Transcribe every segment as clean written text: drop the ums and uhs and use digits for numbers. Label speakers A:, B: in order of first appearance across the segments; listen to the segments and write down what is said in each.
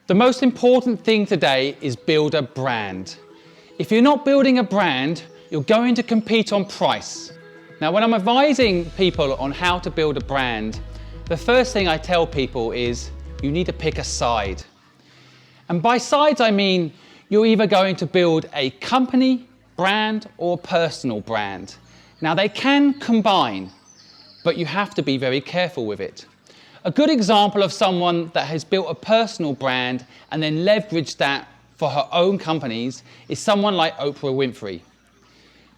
A: The most important thing today is build a brand. If you're not building a brand, you're going to compete on price. Now, when I'm advising people on how to build a brand, the first thing I tell people is you need to pick a side. And by sides, I mean you're either going to build a company brand or a personal brand. Now, they can combine, but you have to be very careful with it. A good example of someone that has built a personal brand and then leveraged that for her own companies is someone like Oprah Winfrey.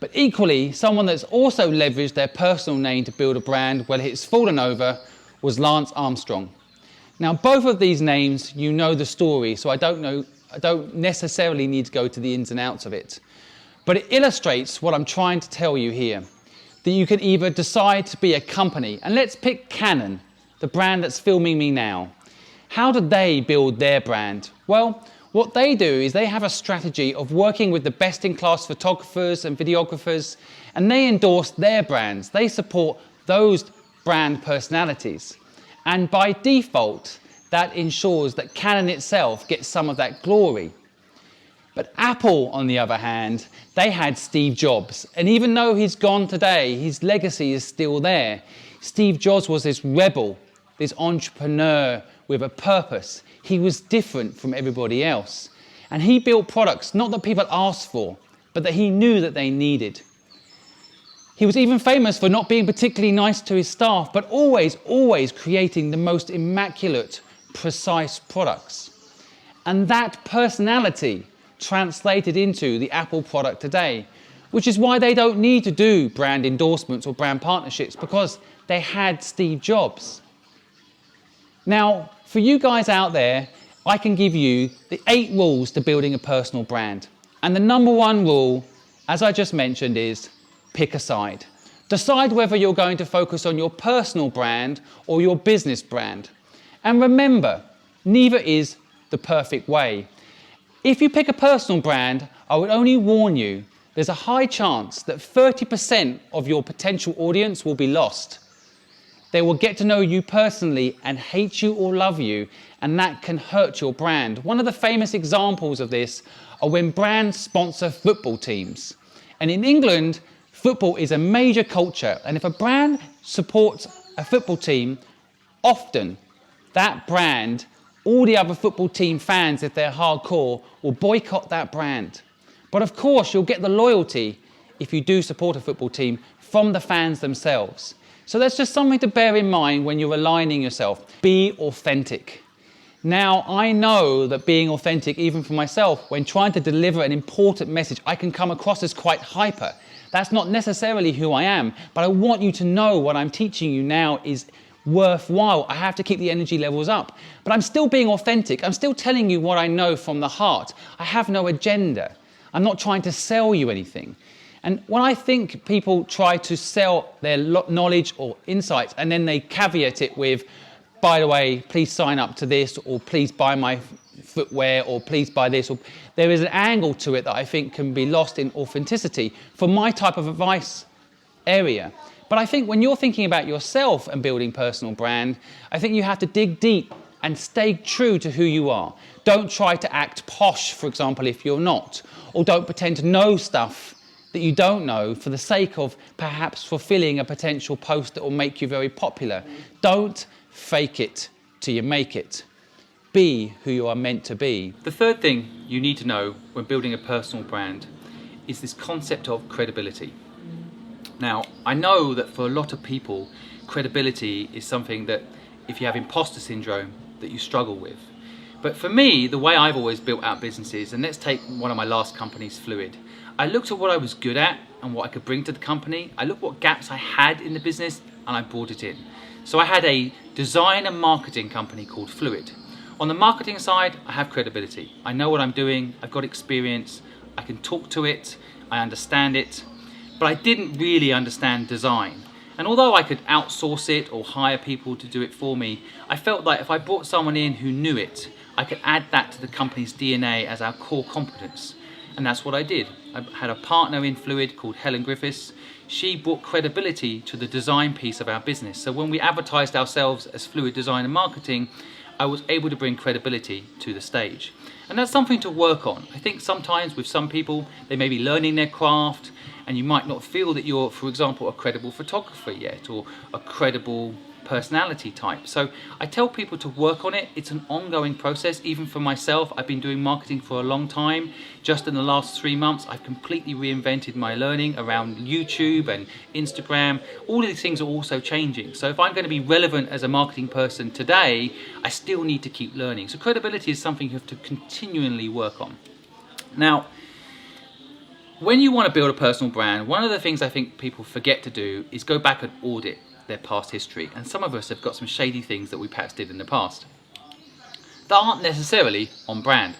A: But equally, someone that's also leveraged their personal name to build a brand where it's fallen over was Lance Armstrong. Now, both of these names, you know the story, so I don't necessarily need to go to the ins and outs of it. But it illustrates what I'm trying to tell you here, that you can either decide to be a company, and let's pick Canon, the brand that's filming me now. How do they build their brand? Well, what they do is they have a strategy of working with the best-in-class photographers and videographers, and they endorse their brands. They support those brand personalities. And by default, that ensures that Canon itself gets some of that glory. But Apple, on the other hand, they had Steve Jobs. And even though he's gone today, his legacy is still there. Steve Jobs was this rebel, this entrepreneur with a purpose. He was different from everybody else. And he built products not that people asked for, but that he knew that they needed. He was even famous for not being particularly nice to his staff, but always creating the most immaculate, precise products. And that personality translated into the Apple product today, which is why they don't need to do brand endorsements or brand partnerships, because they had Steve Jobs. Now, for you guys out there, I can give you the 8 rules to building a personal brand. And the number 1 rule, as I just mentioned, is pick a side. Decide whether you're going to focus on your personal brand or your business brand. And remember, neither is the perfect way. If you pick a personal brand, I would only warn you, there's a high chance that 30% of your potential audience will be lost. They will get to know you personally and hate you or love you, and that can hurt your brand. One of the famous examples of this are when brands sponsor football teams. And in England, football is a major culture, and if a brand supports a football team, often that brand, all the other football team fans, if they're hardcore, will boycott that brand. But of course, you'll get the loyalty, if you do support a football team, from the fans themselves. So that's just something to bear in mind when you're aligning yourself. Be authentic. Now, I know that being authentic, even for myself, when trying to deliver an important message, I can come across as quite hyper. That's not necessarily who I am, but I want you to know what I'm teaching you now is worthwhile. I have to keep the energy levels up. But I'm still being authentic. I'm still telling you what I know from the heart. I have no agenda. I'm not trying to sell you anything. And when I think people try to sell their knowledge or insights and then they caveat it with, by the way, please sign up to this, or please buy my footwear, or please buy this, or there is an angle to it that I think can be lost in authenticity for my type of advice area. But I think when you're thinking about yourself and building personal brand, I think you have to dig deep and stay true to who you are. Don't try to act posh, for example, if you're not, or don't pretend to know stuff that you don't know for the sake of perhaps fulfilling a potential post that will make you very popular. Don't fake it till you make it. Be who you are meant to be. The third thing you need to know when building a personal brand is this concept of credibility. Now, I know that for a lot of people, credibility is something that, if you have imposter syndrome, that you struggle with. But for me, the way I've always built out businesses, and let's take one of my last companies, Fluid, I looked at what I was good at and what I could bring to the company. I looked what gaps I had in the business and I brought it in. So I had a design and marketing company called Fluid. On the marketing side, I have credibility. I know what I'm doing, I've got experience, I can talk to it, I understand it, but I didn't really understand design. And although I could outsource it or hire people to do it for me, I felt like if I brought someone in who knew it, I could add that to the company's DNA as our core competence. And that's what I did. I had a partner in Fluid called Helen Griffiths. She brought credibility to the design piece of our business. So when we advertised ourselves as Fluid Design and Marketing, I was able to bring credibility to the stage. And that's something to work on. I think sometimes with some people, they may be learning their craft and you might not feel that you're, for example, a credible photographer yet or a credible personality type. So I tell people to work on it. It's an ongoing process. Even for myself, I've been doing marketing for a long time. Just in the last 3 months, I've completely reinvented my learning around YouTube and Instagram. All of these things are also changing. So if I'm going to be relevant as a marketing person today, I still need to keep learning. So credibility is something you have to continually work on. Now, when you want to build a personal brand, one of the things I think people forget to do is go back and audit their past history. And some of us have got some shady things that we perhaps did in the past that aren't necessarily on brand.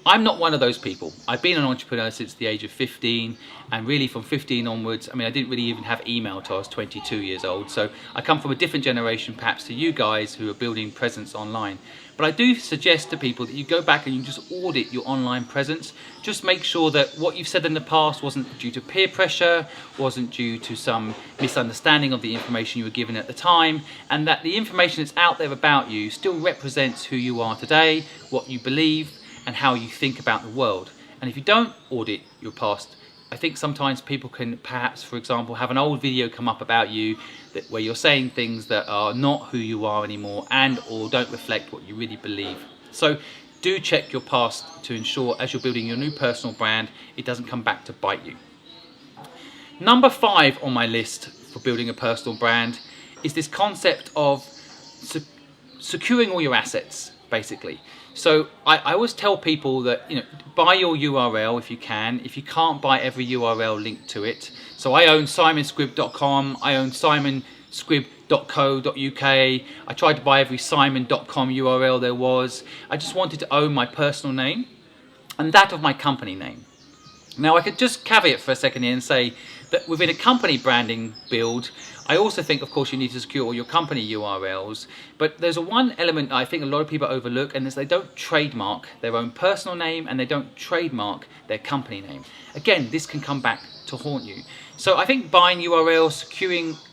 A: I'm not one of those people. I've been an entrepreneur since the age of 15, and really from 15 onwards, I mean, I didn't really even have email till I was 22 years old. So I come from a different generation perhaps to you guys who are building presence online. But I do suggest to people that you go back and you just audit your online presence. Just make sure that what you've said in the past wasn't due to peer pressure, wasn't due to some misunderstanding of the information you were given at the time, and that the information that's out there about you still represents who you are today, what you believe, and how you think about the world. And if you don't audit your past, I think sometimes people can perhaps, for example, have an old video come up about you where you're saying things that are not who you are anymore and or don't reflect what you really believe. So do check your past to ensure as you're building your new personal brand, it doesn't come back to bite you. Number 5 on my list for building a personal brand is this concept of securing all your assets, basically. So I always tell people that, buy your URL if you can. If you can't, buy every URL linked to it. So I own simonsquibb.com, I own simonsquibb.co.uk. I tried to buy every simon.com URL there was. I just wanted to own my personal name and that of my company name. Now I could just caveat for a second here and say that within a company branding build, I also think, of course, you need to secure all your company URLs, but there's one element I think a lot of people overlook, and is they don't trademark their own personal name and they don't trademark their company name. Again, this can come back to haunt you. So I think buying URLs,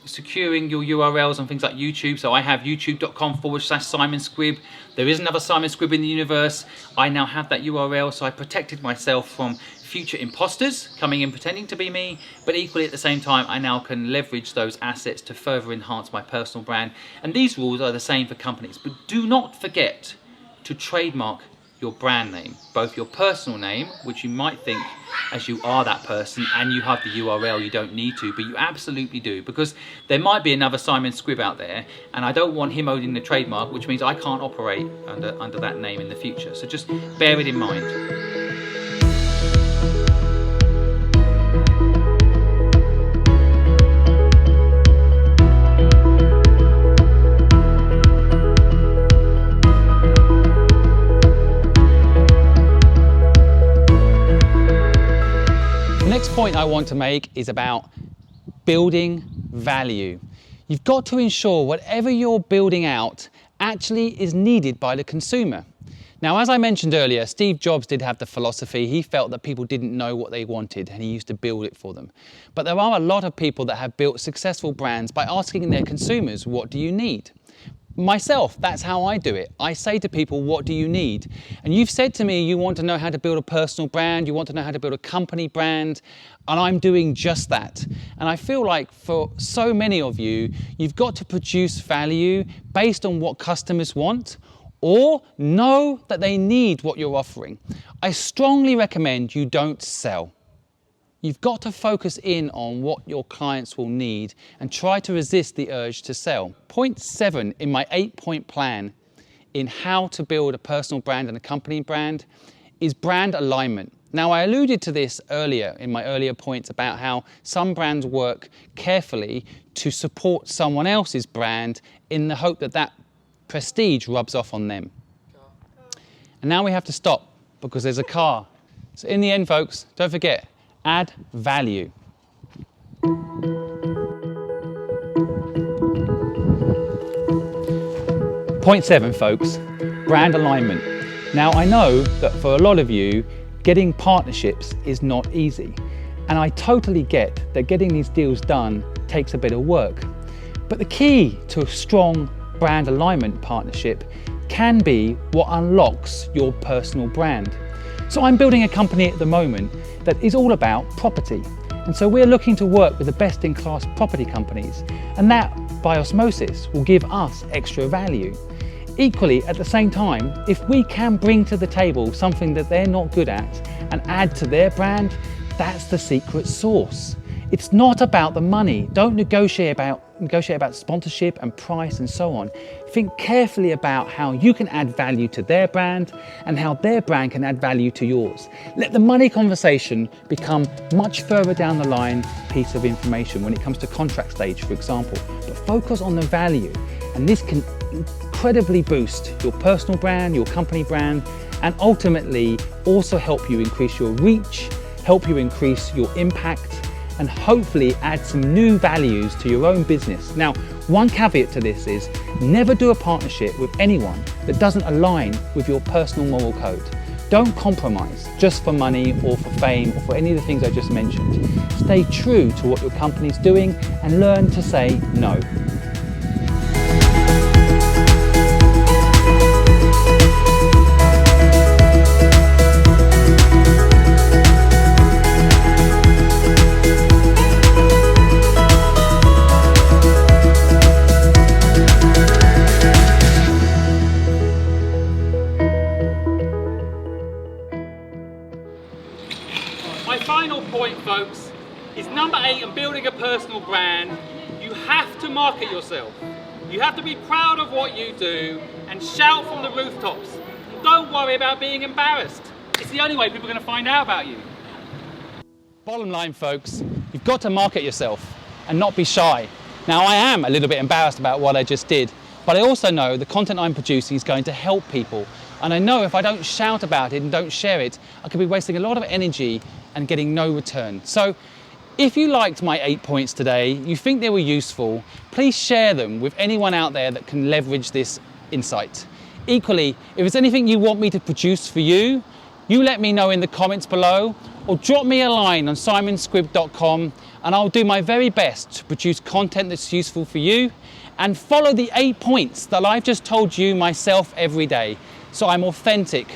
A: securing your URLs on things like YouTube. So I have youtube.com/Simon Squibb. There is another Simon Squibb in the universe. I now have that URL, so I protected myself from future imposters coming in pretending to be me, but equally at the same time I now can leverage those assets to further enhance my personal brand. And these rules are the same for companies, but do not forget to trademark your brand name, both your personal name, which you might think as you are that person and you have the URL, you don't need to, but you absolutely do, because there might be another Simon Squibb out there and I don't want him owning the trademark, which means I can't operate under that name in the future. So just bear it in mind. The next point I want to make is about building value. You've got to ensure whatever you're building out actually is needed by the consumer. Now, as I mentioned earlier, Steve Jobs did have the philosophy, he felt that people didn't know what they wanted and he used to build it for them. But there are a lot of people that have built successful brands by asking their consumers, what do you need? Myself, that's how I do it. I say to people, what do you need? And you've said to me, you want to know how to build a personal brand, you want to know how to build a company brand, and I'm doing just that. And I feel like for so many of you, you've got to produce value based on what customers want, or know that they need what you're offering. I strongly recommend you don't sell. You've got to focus in on what your clients will need and try to resist the urge to sell. Point 7 in my 8-point plan in how to build a personal brand and a company brand is brand alignment. Now, I alluded to this earlier in my earlier points about how some brands work carefully to support someone else's brand in the hope that that prestige rubs off on them. And now we have to stop because there's a car. So in the end, folks, don't forget, add value. Point 7, folks, brand alignment. Now, I know that for a lot of you, getting partnerships is not easy. And I totally get that getting these deals done takes a bit of work. But the key to a strong brand alignment partnership can be what unlocks your personal brand. So I'm building a company at the moment that is all about property. And so we're looking to work with the best-in-class property companies, and that, by osmosis, will give us extra value. Equally, at the same time, if we can bring to the table something that they're not good at and add to their brand, that's the secret sauce. It's not about the money. Don't negotiate about sponsorship and price and so on. Think carefully about how you can add value to their brand and how their brand can add value to yours. Let the money conversation become much further down the line piece of information when it comes to contract stage, for example. But focus on the value, and this can incredibly boost your personal brand, your company brand, and ultimately also help you increase your reach, help you increase your impact, and hopefully add some new values to your own business. Now, one caveat to this is never do a partnership with anyone that doesn't align with your personal moral code. Don't compromise just for money or for fame or for any of the things I just mentioned. Stay true to what your company's doing and learn to say no.
B: My final point, folks, is number 8 in building a personal brand. You have to market yourself. You have to be proud of what you do and shout from the rooftops. Don't worry about being embarrassed. It's the only way people are going to find out about you.
A: Bottom line, folks, you've got to market yourself and not be shy. Now, I am a little bit embarrassed about what I just did, but I also know the content I'm producing is going to help people. And I know if I don't shout about it and don't share it, I could be wasting a lot of energy and getting no return. So if you liked my 8 points today, you think they were useful, please share them with anyone out there that can leverage this insight. Equally, if there's anything you want me to produce for you, you let me know in the comments below, or drop me a line on simonsquibb.com, and I'll do my very best to produce content that's useful for you and follow the 8 points that I've just told you myself every day. So I'm authentic,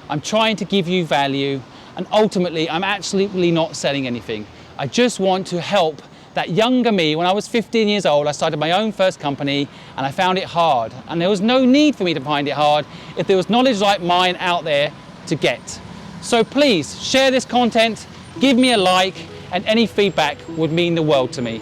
A: I'm trying to give you value, and ultimately I'm absolutely not selling anything. I just want to help that younger me. When I was 15 years old, I started my own first company and I found it hard. And there was no need for me to find it hard if there was knowledge like mine out there to get. So please share this content, give me a like, and any feedback would mean the world to me.